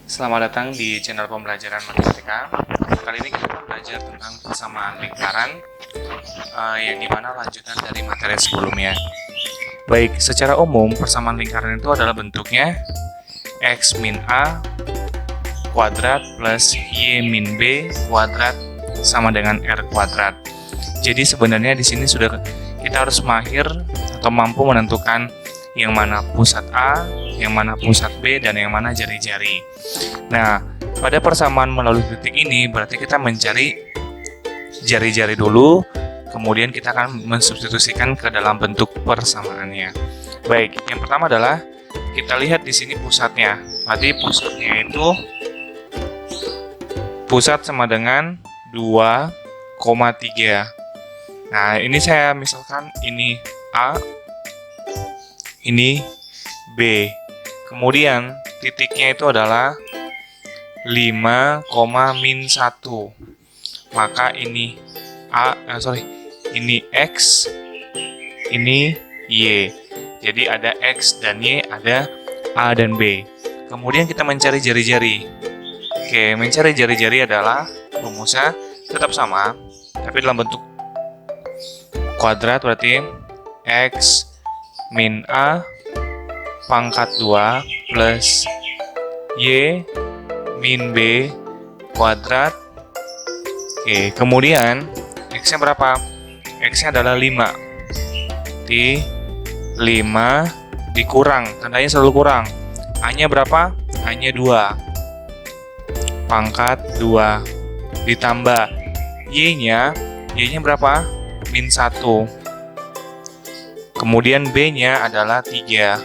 Selamat datang di channel pembelajaran matematika. Kali ini kita akan belajar tentang persamaan lingkaran yang dimana lanjutan dari materi sebelumnya. Baik, secara umum persamaan lingkaran itu adalah bentuknya x min a kuadrat plus y min b kuadrat sama dengan r kuadrat. Jadi sebenarnya di sini sudah kita harus mahir atau mampu menentukan yang mana pusat A, yang mana pusat B, dan yang mana jari-jari. Nah, pada persamaan melalui titik ini berarti kita mencari jari-jari dulu, kemudian kita akan mensubstitusikan ke dalam bentuk persamaannya. Baik, yang pertama adalah kita lihat di sini pusatnya. Berarti pusatnya itu pusat sama dengan 2,3. Nah, ini saya misalkan ini A, ini B. Kemudian titiknya itu adalah 5, min 1. Maka ini ini X, ini Y. Jadi ada X dan Y, ada A dan B. Kemudian kita mencari jari-jari. Oke, mencari jari-jari adalah rumusnya tetap sama, tapi dalam bentuk kuadrat berarti X min A pangkat 2 plus Y min B kuadrat. Oke, kemudian X-nya berapa? X-nya adalah 5. Di 5 dikurang, tandanya selalu kurang. A-nya berapa? A-nya 2. Pangkat 2 ditambah Y-nya berapa? Min 1. Kemudian B-nya adalah 3.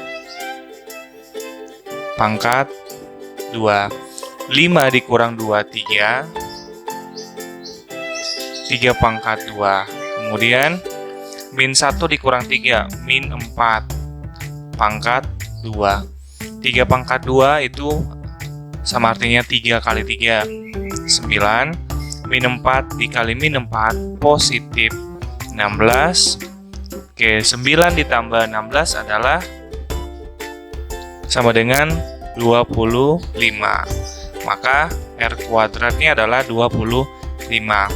Pangkat 2. 5 dikurang 2, 3. 3 pangkat 2. Kemudian min 1 dikurang 3, min 4. Pangkat 2. 3 pangkat 2 itu sama artinya 3 kali 3. 9. Min 4 dikali min 4, positif 16. Oke, 9 ditambah 16 adalah sama dengan 25. Maka R kuadratnya adalah 25.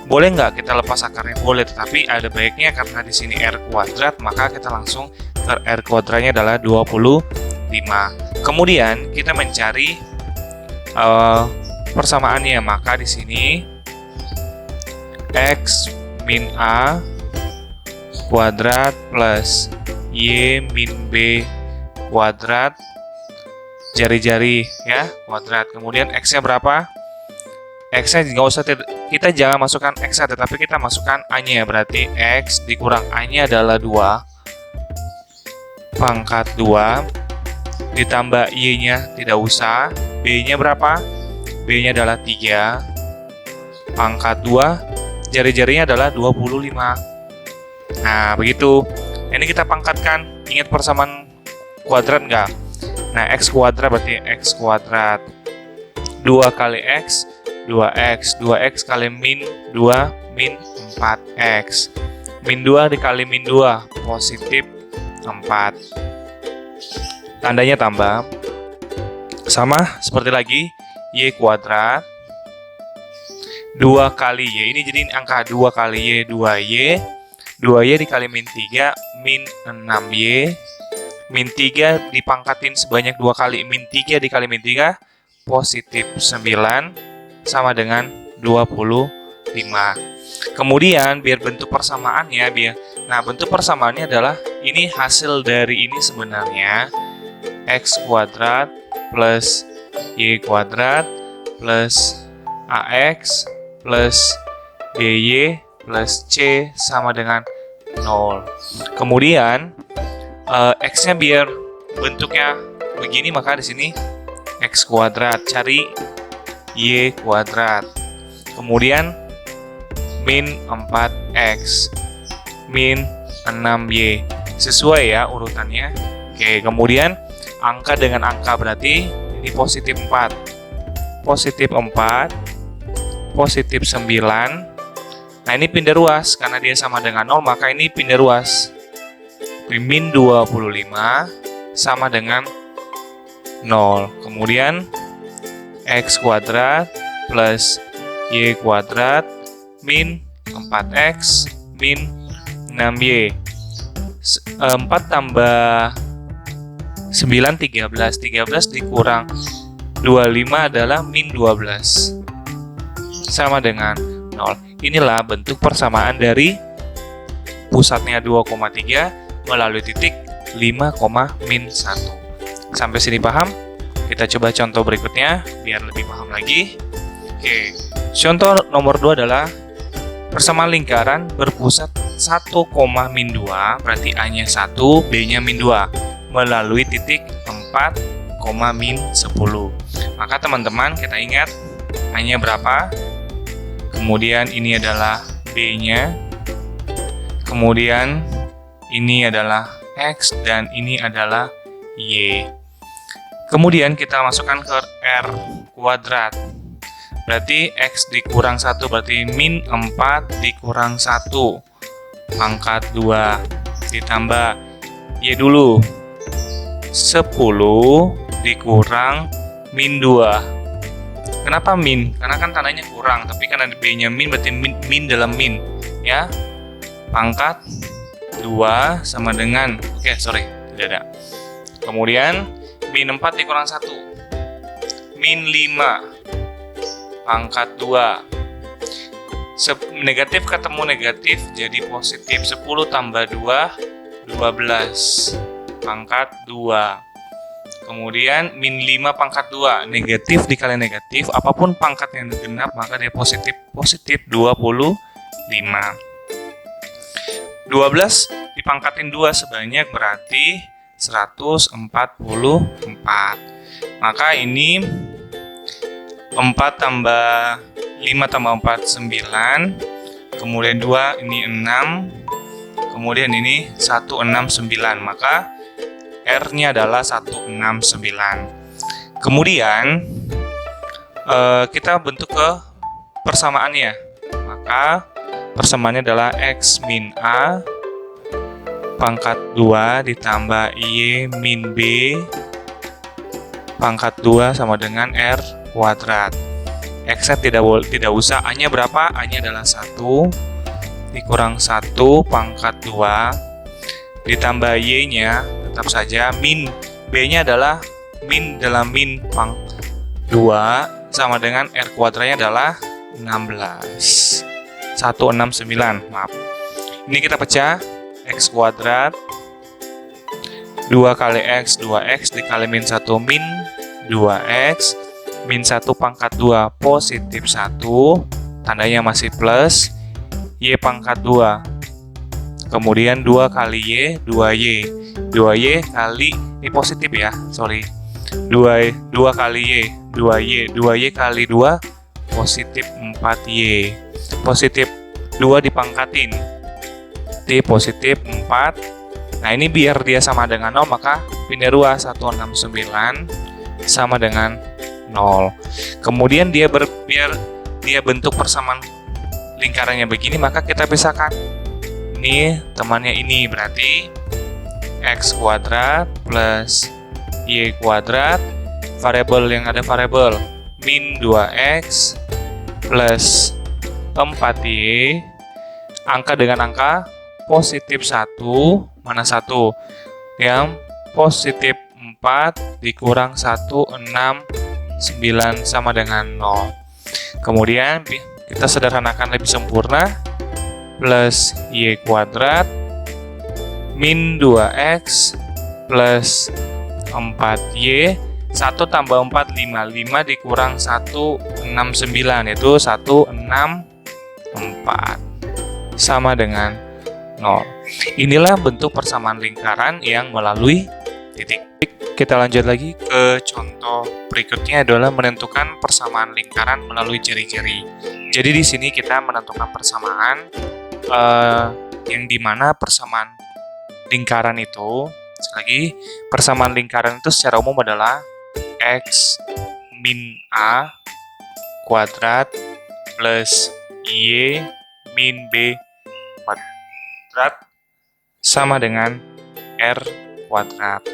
Boleh nggak kita lepas akarnya? Boleh, tetapi ada baiknya karena di sini R kuadrat, maka kita langsung ke R kuadratnya adalah 25. Kemudian kita mencari persamaannya, maka di sini X min A kuadrat plus Y min B kuadrat jari-jari ya kuadrat. Kemudian X-nya berapa? X-nya nggak usah, kita jangan masukkan X-nya, tetapi kita masukkan A-nya. Berarti X dikurang A-nya adalah 2 pangkat 2 ditambah Y-nya tidak usah. B-nya berapa? B-nya adalah 3 pangkat 2, jari-jarinya adalah 25. Nah, begitu. Ini kita pangkatkan. Ingat persamaan kuadrat nggak? Nah, X kuadrat berarti X kuadrat. 2 kali X, 2X. 2X kali min 2, min 4X. Min 2 dikali min 2, positif 4. Tandanya tambah. Sama seperti lagi, Y kuadrat. 2 kali Y. Ini jadi angka 2 kali Y, 2Y. 2Y dikali min 3, min 6Y. Min 3 dipangkatin sebanyak 2 kali. Min 3 dikali min 3, positif 9, sama dengan 25. Kemudian, biar bentuk persamaannya, bentuk persamaannya adalah, ini hasil dari ini sebenarnya, X kuadrat plus Y kuadrat plus AX plus BY plus C sama dengan 0. Kemudian X-nya biar bentuknya begini, maka di sini X kuadrat, cari Y kuadrat. Kemudian min 4X, min 6Y. Sesuai ya urutannya. Oke, kemudian angka dengan angka berarti ini positif 4. Positif 4, positif 9. Nah, ini pindah ruas, karena dia sama dengan 0, maka ini pindah ruas. Min 25 sama dengan 0. Kemudian X kuadrat plus Y kuadrat min 4X min 6Y. 4 tambah 9, 13. 13 dikurang 25 adalah min 12. Sama dengan 0. Inilah bentuk persamaan dari pusatnya 2,3 melalui titik 5, min 1. Sampai sini paham? Kita coba contoh berikutnya biar lebih paham lagi. Oke, contoh nomor 2 adalah persamaan lingkaran berpusat 1, min 2, berarti A-nya 1, B-nya min 2, melalui titik 4, min 10. Maka teman-teman kita ingat A-nya berapa? Kemudian ini adalah B-nya. Kemudian ini adalah X dan ini adalah Y. Kemudian kita masukkan ke R kuadrat. Berarti X dikurang 1 berarti min 4 dikurang 1 pangkat 2 ditambah Y dulu 10 dikurang min 2. Kenapa min? Karena kan tandanya kurang, tapi karena B-nya min berarti min dalam min ya. Pangkat 2 sama dengan tidak ada. Kemudian min 4 dikurang 1 min 5 pangkat 2. Negatif ketemu negatif jadi positif. 10 tambah 2 12 pangkat 2. Kemudian min 5 pangkat 2. Negatif dikali negatif, apapun pangkat yang genap maka dia positif. Positif 25. 12 dipangkatin 2 sebanyak berarti 144. Maka ini 4 tambah 5 tambah 4 9. Kemudian 2 ini 6. Kemudian ini 169. Maka R-nya adalah 169. Kemudian kita bentuk ke persamaannya. Maka persamaannya adalah X min A pangkat 2 ditambah Y min B pangkat 2 sama dengan R kuadrat. X-nya tidak usah, A-nya berapa? A-nya adalah 1 dikurang 1 pangkat 2 ditambah Y-nya tetap saja min, B-nya adalah min dalam min pang 2 sama dengan R kuadratnya adalah 16. 169, maaf. Ini kita pecah. X kuadrat 2 kali X 2X dikali min 1 min 2X min 1 pangkat 2 positif 1 tandanya masih plus Y pangkat 2. Kemudian 2 kali Y 2Y 2Y kali ini positif ya, sorry 2 kali Y 2Y kali 2 positif 4Y. Positif 2 dipangkatin T positif 4. Nah ini biar dia sama dengan 0 maka pindah 2 169 sama dengan 0. Kemudian biar dia bentuk persamaan lingkarannya begini maka kita pisahkan. Ini temannya ini berarti X kuadrat plus Y kuadrat, variabel yang ada variabel min 2X plus 4Y, angka dengan angka positif 1, mana 1? Yang positif 4 dikurang 1, 6, 9 sama dengan 0. Kemudian kita sederhanakan lebih sempurna, plus Y kuadrat min 2X plus 4Y, 1 tambah 4, 5 dikurang 1, 6, 9 yaitu 1, 6, 4 sama dengan 0. Inilah bentuk persamaan lingkaran yang melalui titik. Kita lanjut lagi ke contoh berikutnya adalah menentukan persamaan lingkaran melalui ciri-ciri. Jadi di sini kita menentukan persamaan yang dimana persamaan lingkaran itu, sekali lagi, persamaan lingkaran itu secara umum adalah X min A kuadrat plus Y min B kuadrat sama dengan R kuadrat.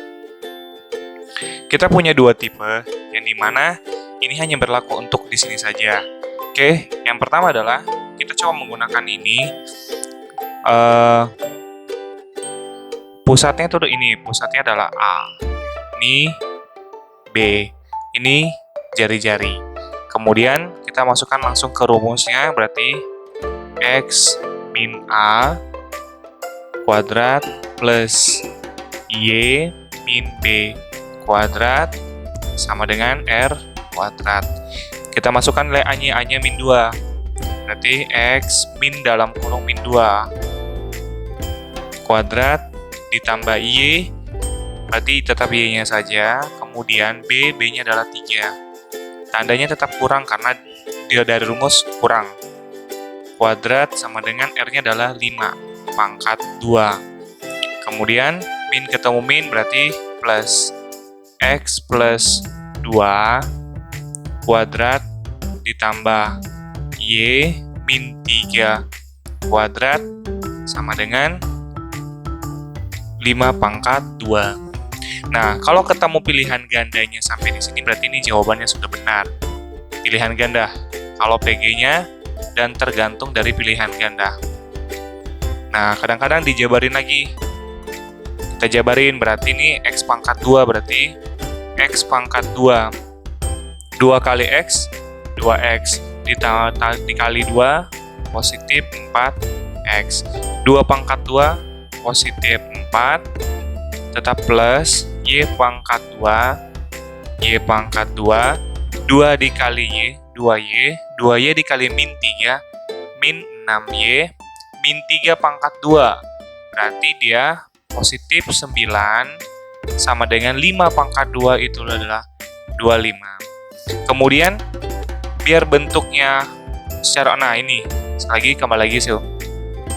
Kita punya dua tipe, yang dimana ini hanya berlaku untuk di sini saja. Oke, yang pertama adalah kita coba menggunakan ini. Pusatnya tuh ini, pusatnya adalah A. Ini B. Ini jari-jari. Kemudian kita masukkan langsung ke rumusnya, berarti X min A kuadrat plus Y min B kuadrat sama dengan R kuadrat. Kita masukkan nilai A-nya min 2. Berarti X min dalam kurung min 2 kuadrat ditambah Y, berarti tetap Y-nya saja, kemudian B-nya adalah 3. Tandanya tetap kurang karena dia dari rumus kurang. Kuadrat sama dengan R-nya adalah 5 pangkat 2. Kemudian min ketemu min berarti plus X plus 2 kuadrat ditambah Y min 3 kuadrat sama dengan 5 pangkat 2. Nah, kalau ketemu pilihan gandanya sampai di sini berarti ini jawabannya sudah benar. Pilihan ganda. Kalau PG-nya dan tergantung dari pilihan ganda. Nah, kadang-kadang dijabarin lagi. Kita jabarin berarti ini X pangkat 2 berarti X pangkat 2. 2 kali X, 2X dikali 2 positif 4X. 2 pangkat 2 positif 4 tetap plus Y pangkat 2 Y pangkat 2 2 dikali Y 2Y 2Y dikali min 3 min 6Y min 3 pangkat 2 berarti dia positif 9 sama dengan 5 pangkat 2 itu adalah 25. Kemudian biar bentuknya secara, nah ini sekali lagi kembali lagi sih.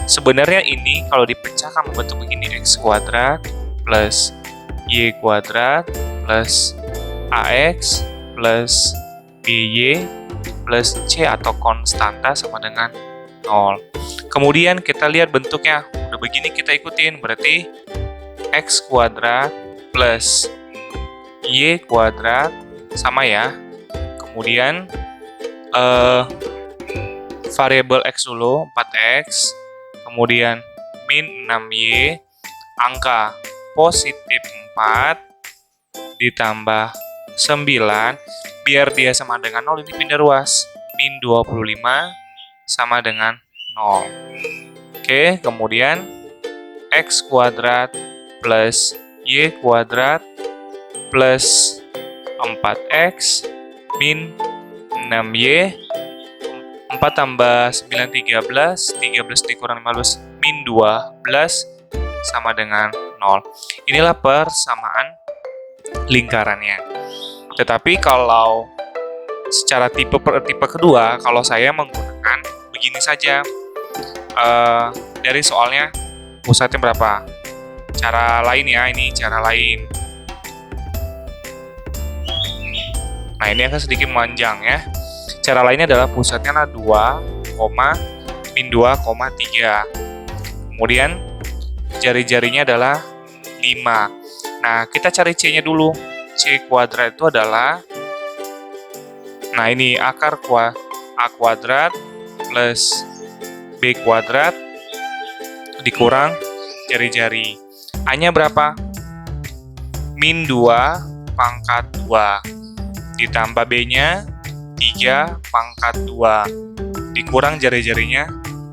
Sebenarnya ini kalau dipecahkan membentuk begini X kuadrat plus Y kuadrat plus AX plus BY plus C atau konstanta sama dengan 0. Kemudian kita lihat bentuknya, udah begini kita ikutin, berarti X kuadrat plus Y kuadrat sama ya. Kemudian variabel X dulu 4X, kemudian min 6Y, angka positif 4 ditambah 9, biar dia sama dengan 0 ini pindah ruas, min 25 sama dengan 0. Oke, kemudian X kuadrat plus Y kuadrat plus 4X min 6Y, 4 tambah 9 13, 13 dikurang 15 min 12 sama dengan 0. Inilah persamaan lingkarannya. Tetapi kalau secara tipe kedua, kalau saya menggunakan begini saja. Dari soalnya pusatnya berapa? Cara lain ya, ini cara lain. Nah, ini akan sedikit memanjang ya. Cara lainnya adalah pusatnya adalah 2, min 2,3. Kemudian jari-jarinya adalah 5. Nah, kita cari C-nya dulu. C kuadrat itu adalah, nah ini akar A kuadrat plus B kuadrat dikurang jari-jari. A-nya berapa? Min 2 pangkat 2 ditambah B-nya 3 pangkat 2 dikurang jari-jarinya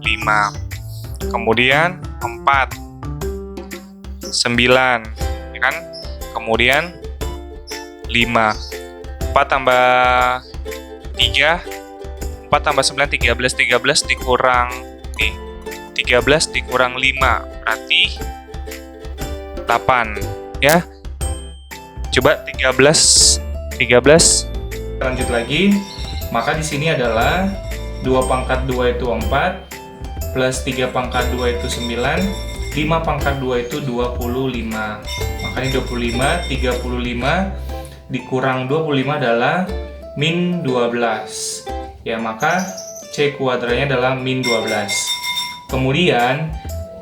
5. Kemudian 4 9 ya kan? Kemudian 5. 4 tambah 3 4 tambah 9 13 13 dikurang 13 dikurang 5 berarti 8 ya. Coba 13 lanjut lagi. Maka di sini adalah 2 pangkat 2 itu 4 plus 3 pangkat 2 itu 9, 5 pangkat 2 itu 25. Makanya 25 35 dikurang 25 adalah min 12. Ya, maka C kuadratnya adalah min 12. Kemudian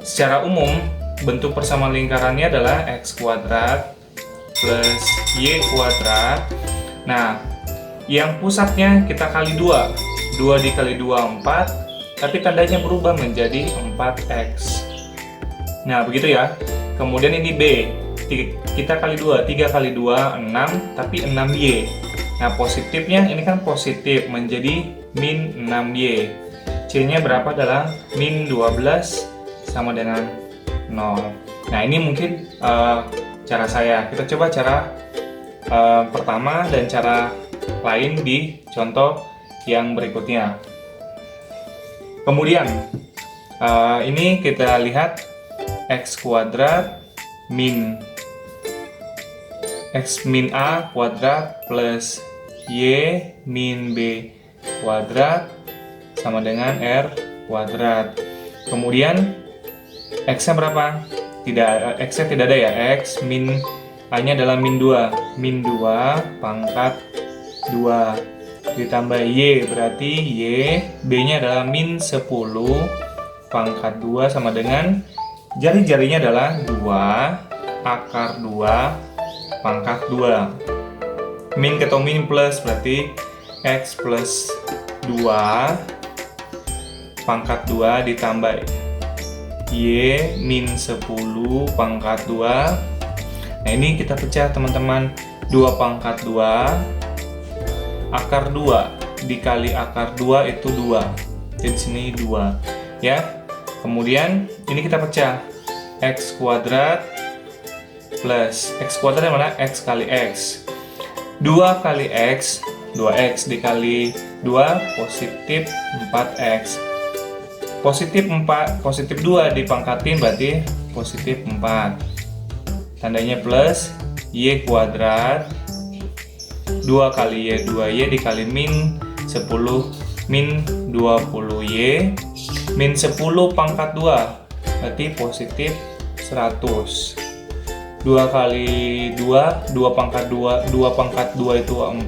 secara umum bentuk persamaan lingkarannya adalah X kuadrat plus Y kuadrat. Nah, Yang pusatnya kita kali 2. 2 dikali 2, 4. Tapi tandanya berubah menjadi 4x. Nah, begitu ya. Kemudian ini B. Kita kali 2. 3 kali 2, 6. Tapi 6y. Nah, positifnya ini kan positif menjadi min 6y. C-nya berapa adalah min 12 sama dengan 0. Nah, ini mungkin cara saya. Kita coba cara pertama dan cara lain di contoh yang berikutnya. Kemudian ini kita lihat x kuadrat min x min a kuadrat plus y min b kuadrat sama dengan r kuadrat. Kemudian x-nya berapa? X-nya tidak ada ya. X min a-nya adalah min 2. Min 2 pangkat 2 ditambah y, berarti y, b-nya adalah min 10 pangkat 2 sama dengan jari-jarinya adalah 2 akar 2 pangkat 2. Min ketemu min plus, berarti x plus 2 pangkat 2 ditambah y min 10 pangkat 2. Nah, ini kita pecah teman-teman. 2 pangkat 2 akar 2 dikali akar 2 itu 2. Jadi sini 2 ya. Kemudian ini kita pecah. X kuadrat plus x kuadrat yang mana? X kali x. 2 kali x, 2x dikali 2 positif 4x. Positif 4, positif 2 dipangkatin berarti positif 4. Tandanya plus y kuadrat 2 kali y, 2y dikali min 10 min 20y min 10 pangkat 2 berarti positif 100. 2 kali 2, 2 pangkat 2, 2 pangkat 2 itu 4,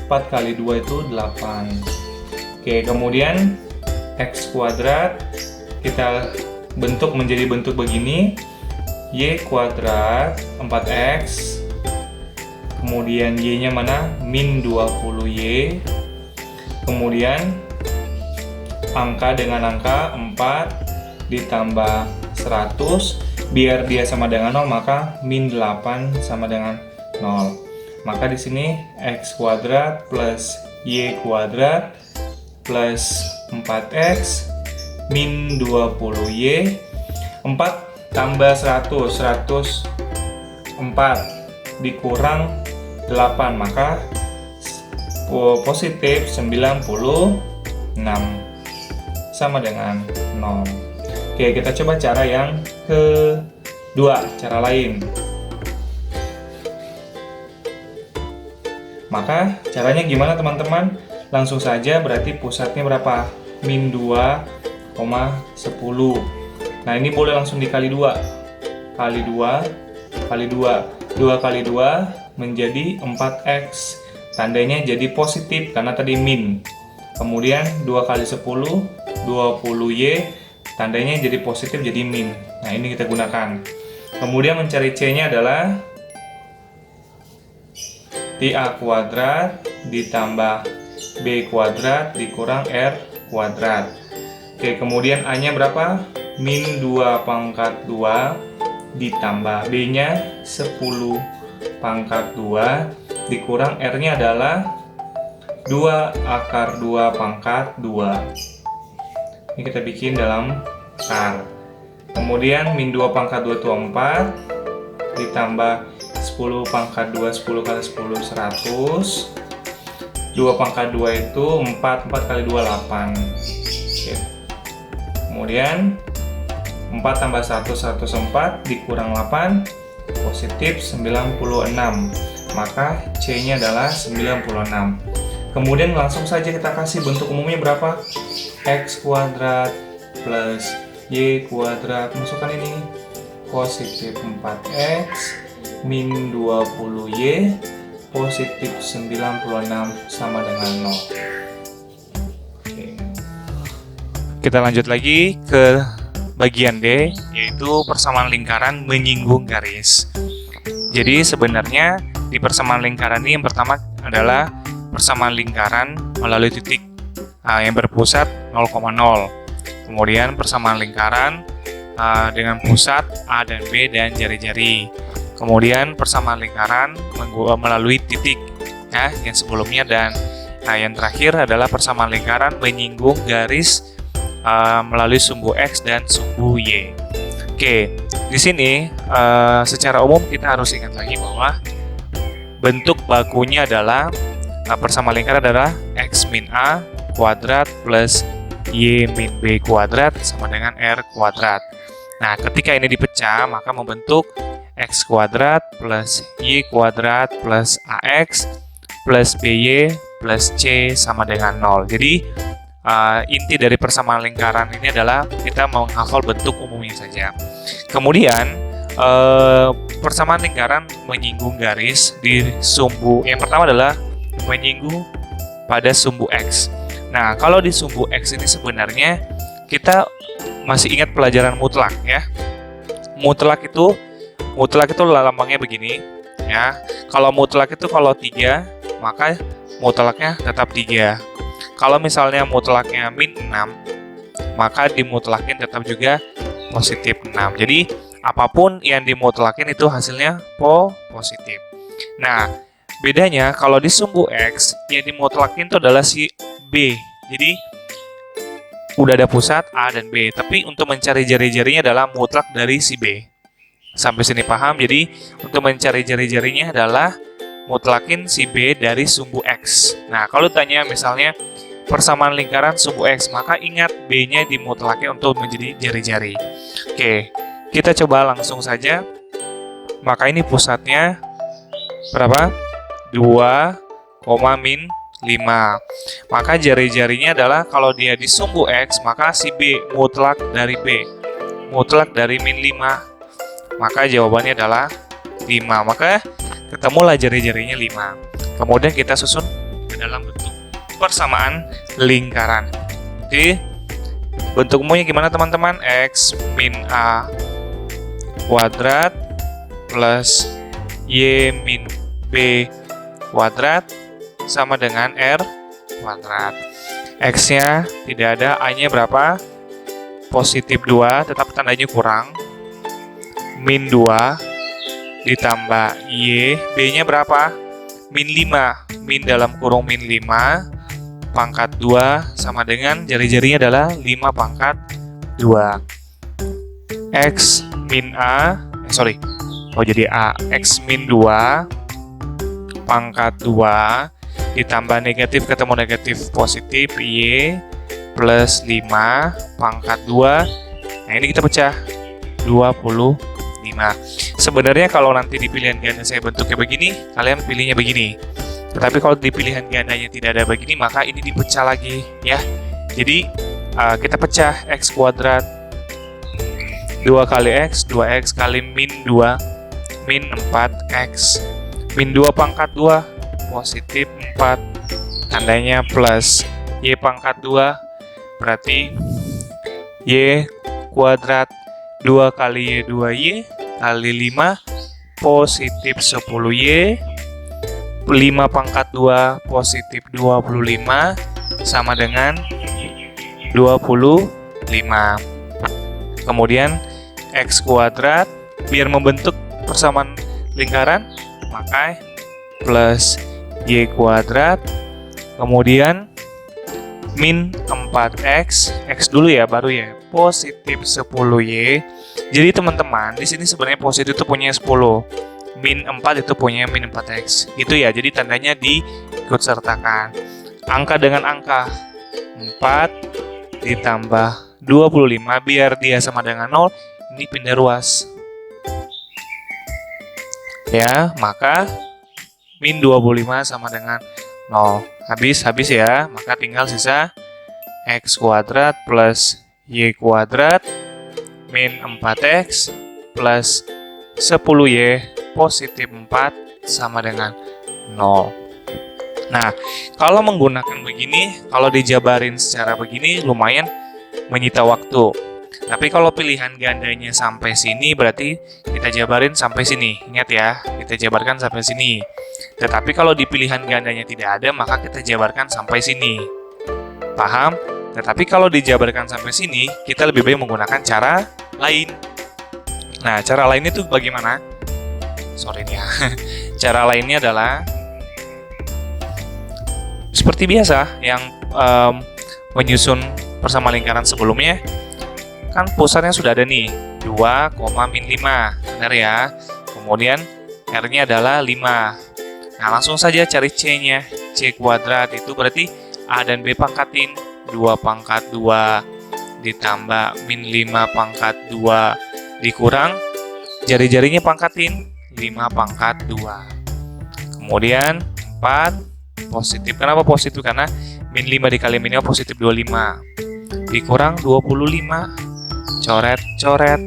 4 kali 2 itu 8. Oke, kemudian x kuadrat kita bentuk menjadi bentuk begini. Y kuadrat 4x. Kemudian y-nya mana? Min 20y. Kemudian angka dengan angka 4 ditambah 100, biar dia sama dengan 0 maka min 8 sama dengan 0. Maka di sini x kuadrat plus y kuadrat plus 4x min 20y. 4 tambah 100, 4 dikurang 8, maka positif 96 sama dengan 0. Oke, kita coba cara yang kedua, cara lain. Maka caranya gimana teman-teman? Langsung saja, berarti pusatnya berapa? Min 2,10. Nah, ini boleh langsung dikali 2. Kali 2, kali 2. 2 kali 2 menjadi 4x. Tandanya jadi positif karena tadi min. Kemudian 2 kali 10, 20y. Tandanya jadi positif, jadi min. Nah, ini kita gunakan. Kemudian mencari c-nya adalah a kuadrat ditambah b kuadrat dikurang r kuadrat. Oke, kemudian a-nya berapa? Min 2 pangkat 2 ditambah b-nya 10 pangkat 2 dikurang r-nya adalah 2 akar 2 pangkat 2. Ini kita bikin dalam kar. Kemudian min 2 pangkat 2 itu 4 ditambah 10 pangkat 2, 10 kali 10, 100. 2 pangkat 2 itu 4, 4 kali 2, 8. Oke. Kemudian 4 tambah 1, 104 dikurang 8, positif 96. Maka C-nya adalah 96. Kemudian langsung saja kita kasih bentuk umumnya berapa? X kuadrat plus Y kuadrat. Masukkan ini. Positif 4X min 20Y positif 96 sama dengan 0. Oke. Kita lanjut lagi ke bagian D, yaitu persamaan lingkaran menyinggung garis. Jadi sebenarnya di persamaan lingkaran ini yang pertama adalah persamaan lingkaran melalui titik yang berpusat 0,0. Kemudian persamaan lingkaran dengan pusat A dan B dan jari-jari. Kemudian persamaan lingkaran melalui titik ya yang sebelumnya, dan yang terakhir adalah persamaan lingkaran menyinggung garis melalui sumbu X dan sumbu Y. Oke, di sini secara umum kita harus ingat lagi bahwa bentuk bakunya adalah persamaan lingkaran adalah X min A kuadrat plus Y min B kuadrat sama dengan R kuadrat. Nah, ketika ini dipecah, maka membentuk X kuadrat plus Y kuadrat plus AX plus BY plus C sama dengan 0. Jadi, inti dari persamaan lingkaran ini adalah kita menghafal bentuk umumnya saja. Kemudian, persamaan lingkaran menyinggung garis di sumbu. Yang pertama adalah menyinggung pada sumbu X. Nah, kalau di sumbu X ini sebenarnya kita masih ingat pelajaran mutlak ya. Mutlak itu lambangnya begini ya. Kalau mutlak itu kalau 3, maka mutlaknya tetap 3. Kalau misalnya mutlaknya min 6, maka dimutlakin tetap juga positif 6. Jadi apapun yang dimutlakin itu hasilnya positif. Nah, bedanya kalau di sumbu X yang dimutlakin itu adalah si B. Jadi udah ada pusat A dan B, tapi untuk mencari jari-jarinya adalah mutlak dari si B. Sampai sini paham? Jadi untuk mencari jari-jarinya adalah mutlakin si B dari sumbu X. Nah, kalau tanya misalnya persamaan lingkaran sumbu X, maka ingat B-nya dimutlakin untuk menjadi jari-jari. Oke, kita coba langsung saja. Maka ini pusatnya berapa? 2, min 5. Maka jari-jarinya adalah kalau dia di sumbu X, maka si B mutlak dari B, mutlak dari min 5. Maka jawabannya adalah 5. Maka ketemulah jari-jarinya 5. Kemudian kita susun ke dalam bentuk persamaan lingkaran. Jadi bentuk umumnya gimana teman-teman? X min A kuadrat plus Y min B kuadrat sama dengan R kuadrat. X-nya tidak ada, A-nya berapa? Positif 2, tetap tandanya kurang. Min 2 ditambah Y, B-nya berapa? Min 5, min dalam kurung min 5, pangkat 2 sama dengan jari-jarinya adalah 5 pangkat 2. X min A, jadi A, X min 2 pangkat 2 ditambah negatif ketemu negatif positif Y plus 5 pangkat 2. Nah, ini kita pecah 25. Sebenarnya kalau nanti di pilihan ganda saya bentuknya begini, kalian pilihnya begini. Tetapi kalau di pilihan gandanya tidak ada begini, maka ini dipecah lagi ya. Jadi kita pecah X kuadrat 2 kali X, 2X kali min 2 min 4X. Min 2 pangkat 2 positif 4, tandanya plus. Y pangkat 2 berarti Y kuadrat 2 kali Y 2Y kali 5 positif 10Y, 5 pangkat 2 positif 25 sama dengan 25. Kemudian X kuadrat, biar membentuk persamaan lingkaran maka plus Y kuadrat, kemudian min 4X, X dulu ya baru ya, positif 10Y. Jadi teman-teman, di sini sebenarnya positif itu punya 10, min 4 itu punya min 4X. Gitu ya, jadi tandanya diikut sertakan. Angka dengan angka 4 ditambah 25 biar dia sama dengan 0, ini pindah ruas. Ya, maka min 25 sama dengan 0. Habis ya, maka tinggal sisa X kuadrat plus Y kuadrat min 4X plus 10Y positif 4 sama dengan 0. Nah, kalau menggunakan begini, kalau dijabarin secara begini lumayan menyita waktu. Tapi kalau pilihan gandanya sampai sini berarti kita jabarin sampai sini. Ingat ya, kita jabarkan sampai sini. Tetapi kalau di pilihan gandanya tidak ada, maka kita jabarkan sampai sini. Paham? Tetapi kalau dijabarkan sampai sini, kita lebih baik menggunakan cara lain. Nah, cara lainnya itu bagaimana? Sorry nih ya. Cara lainnya adalah seperti biasa yang menyusun persamaan lingkaran sebelumnya. Kan pusatnya sudah ada nih, 2, min 5. Benar ya? Kemudian R-nya adalah 5. Nah, langsung saja cari C-nya. C kuadrat itu berarti A dan B pangkatin. 2 pangkat 2 ditambah min 5 pangkat 2 dikurang jari-jarinya pangkatin 5 pangkat 2. Kemudian 4 positif. Kenapa positif? Karena min 5 dikali min 5 positif 25. Dikurang 25. Coret-coret.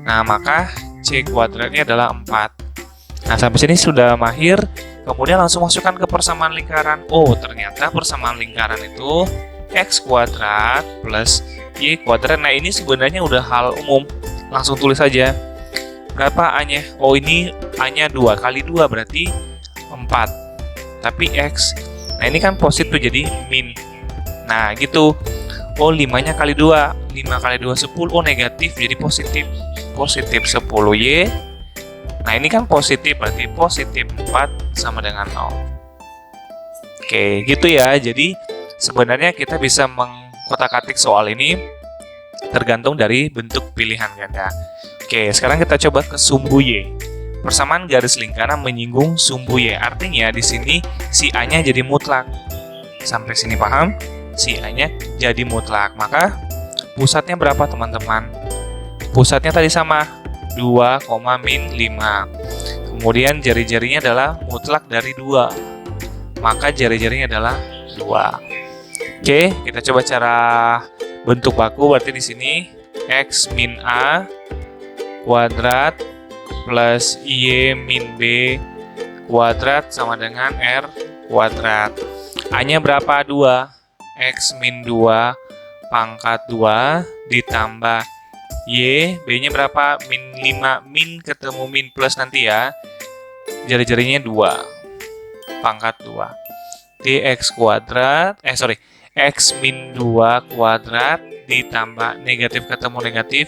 Nah, maka C kuadratnya adalah 4. Nah, sampai sini sudah mahir. Kemudian langsung masukkan ke persamaan lingkaran. Oh, ternyata persamaan lingkaran itu X kuadrat plus Y kuadrat. Nah, ini sebenarnya udah hal umum. Langsung tulis saja. Berapa A-nya? Oh, ini A-nya 2 kali 2 berarti 4. Tapi X. Nah, ini kan positif tuh jadi min. Nah, gitu. Oh, 5-nya kali 2. 5 kali 2 10. Oh, negatif jadi positif. Positif 10Y. Nah, ini kan positif berarti positif 4 sama dengan 0. Oke, gitu ya. Jadi sebenarnya kita bisa mengkotak-atik soal ini tergantung dari bentuk pilihan ganda. Oke, sekarang kita coba ke sumbu Y. Persamaan garis lingkaran menyinggung sumbu Y. Artinya di sini si A-nya jadi mutlak. Sampai sini paham? Si A-nya jadi mutlak. Maka pusatnya berapa, teman-teman? Pusatnya tadi sama 2, min 5. Kemudian jari-jarinya adalah mutlak dari 2. Maka jari-jarinya adalah 2. Oke, kita coba cara bentuk baku. Berarti di sini X min A kuadrat plus Y min B kuadrat sama dengan R kuadrat. A-nya berapa? 2. X min 2 pangkat 2 ditambah Y, B-nya berapa? Min 5. Min ketemu min plus nanti ya. Jari-jarinya 2 pangkat 2. Dx kuadrat, X min 2 kuadrat ditambah negatif ketemu negatif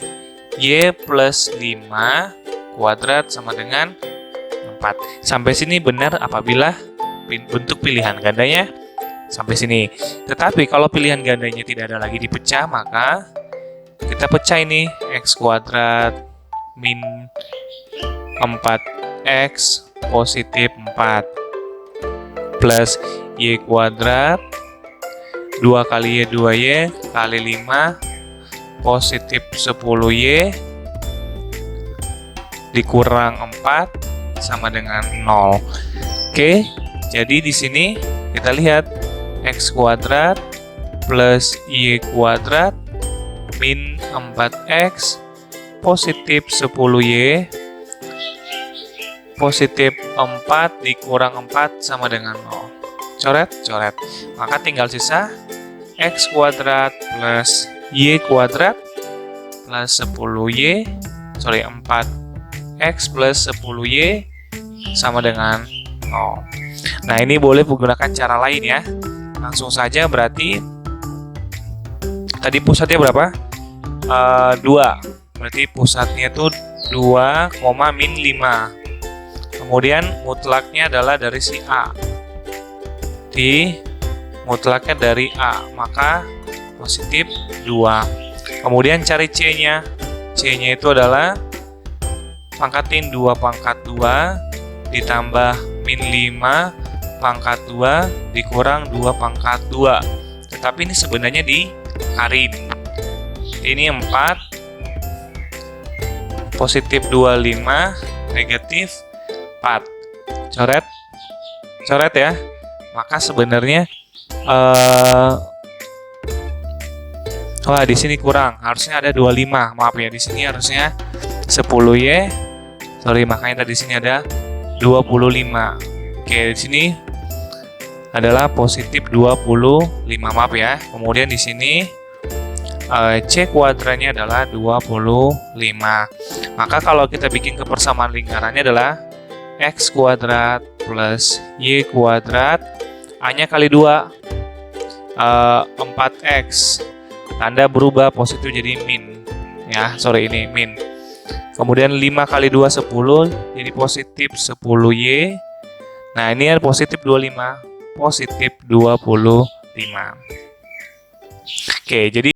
Y plus 5 kuadrat sama dengan 4. Sampai sini benar apabila bentuk pilihan gandanya sampai sini. Tetapi kalau pilihan gandanya tidak ada lagi dipecah, maka kita pecah ini. X kuadrat min 4X positif 4 plus Y kuadrat 2 kali Y 2Y kali 5 positif 10Y dikurang 4 sama dengan 0. Oke, jadi di sini kita lihat X kuadrat plus Y kuadrat min 4X positif 10Y positif 4 dikurang 4 sama dengan 0. Coret-coret. Maka tinggal sisa X kuadrat plus Y kuadrat plus 10Y 4X plus 10Y sama dengan 0. Nah, ini boleh menggunakan cara lain ya. Langsung saja berarti tadi pusatnya berapa? 2. Berarti pusatnya itu 2, min 5. Kemudian mutlaknya adalah dari si A. Mutlaknya dari A, maka positif 2. Kemudian cari C-nya. C-nya itu adalah pangkatin 2 pangkat 2 ditambah min 5 pangkat 2 dikurang 2 pangkat 2. Tetapi ini sebenarnya dikarin. Ini 4 positif 25 negatif 4. Coret ya. Maka sebenarnya di sini kurang. Harusnya ada 25. Maaf ya, di sini harusnya 10Y. Makanya tadi di sini ada 25. Oke, di sini adalah positif 25. Maaf ya. Kemudian di sini C kuadratnya adalah 25. Maka kalau kita bikin kepersamaan lingkarannya adalah X kuadrat plus Y kuadrat. A-nya kali 2. 4X. Tanda berubah positif jadi min. Ya, sorry ini min. Kemudian 5 kali 2 10, jadi positif 10Y. Nah, ini ada positif 25, positif 25. Oke, jadi